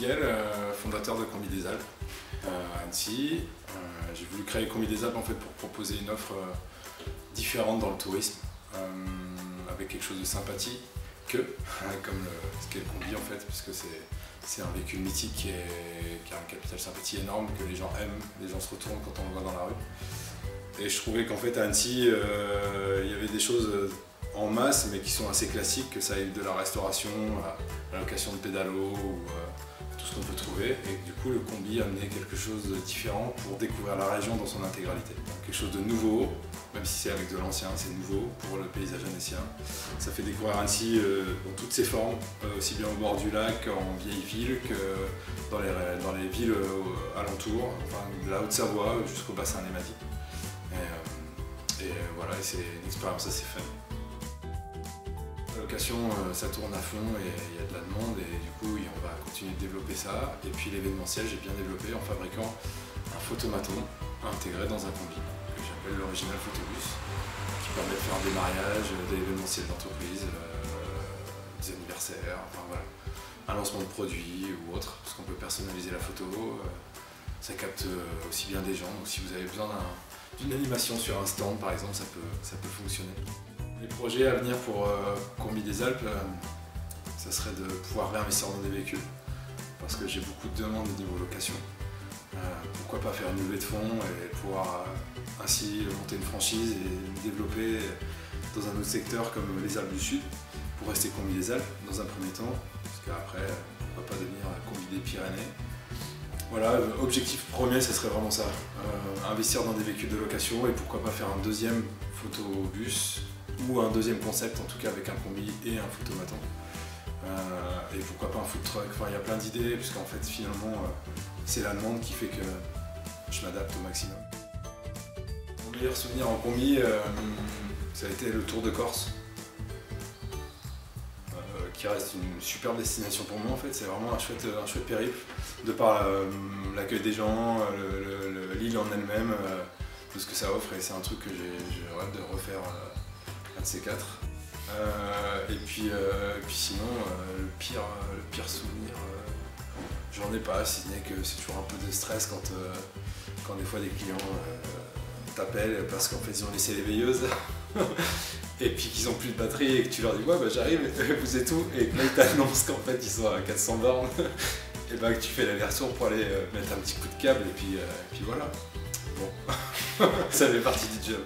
Mickaël, fondateur de Combi des Alpes à Annecy. J'ai voulu créer Combi des Alpes en fait, pour proposer une offre différente dans le tourisme, avec quelque chose de sympathique, comme ce qu'est le Combi en fait, puisque c'est un véhicule mythique qui a un capital sympathie énorme, que les gens aiment, les gens se retournent quand on le voit dans la rue. Et je trouvais qu'en fait à Annecy, il y avait des choses en masse mais qui sont assez classiques, que ça aille de la restauration à la location de pédalos ou tout ce qu'on peut trouver, et du coup le Combi amenait quelque chose de différent pour découvrir la région dans son intégralité. Donc, quelque chose de nouveau, même si c'est avec de l'ancien, c'est nouveau pour le paysage annécien. Ça fait découvrir Annecy dans toutes ses formes, aussi bien au bord du lac, en vieille ville, que dans les villes alentours, enfin, de la Haute-Savoie jusqu'au bassin lémanique. Et voilà, c'est une expérience assez fun. La location, ça tourne à fond et il y a de la demande, et du coup on va continuer de développer ça. Et puis l'événementiel, j'ai bien développé en fabriquant un photomaton intégré dans un Combi que j'appelle l'original photobus, qui permet de faire des mariages, des événementiels d'entreprise, des anniversaires, enfin voilà, un lancement de produits ou autre, parce qu'on peut personnaliser la photo. Ça capte aussi bien des gens, donc si vous avez besoin d'une animation sur un stand par exemple, ça peut fonctionner. Les projets à venir pour Combi des Alpes, ça serait de pouvoir réinvestir dans des véhicules, parce que j'ai beaucoup de demandes au niveau location. Pourquoi pas faire une levée de fonds et pouvoir ainsi monter une franchise et me développer dans un autre secteur comme les Alpes du Sud, pour rester Combi des Alpes dans un premier temps, parce qu'après pourquoi pas devenir Combi des Pyrénées. Voilà, objectif premier, ce serait vraiment ça, investir dans des véhicules de location, et pourquoi pas faire un deuxième photobus, ou un deuxième concept en tout cas avec un Combi et un photomaton. Et pourquoi pas un food truck, enfin il y a plein d'idées, puisqu'en fait finalement c'est la demande qui fait que je m'adapte au maximum. Mon meilleur souvenir en Combi, ça a été le Tour de Corse, qui reste une superbe destination pour moi en fait. C'est vraiment un chouette périple, de par l'accueil des gens, l'île en elle-même, de ce que ça offre, et c'est un truc que j'ai hâte de refaire un de ces quatre. Et puis sinon, le pire souvenir, j'en ai pas, si ce n'est que c'est toujours un peu de stress quand des fois des clients t'appellent parce qu'en fait ils ont laissé les veilleuses et puis qu'ils ont plus de batterie, et que tu leur dis ouais bah j'arrive, vous êtes où, et que là ils t'annoncent qu'en fait ils sont à 400 bornes et bah que tu fais l'aller-retour pour aller mettre un petit coup de câble, et puis voilà. Bon, ça fait partie du job.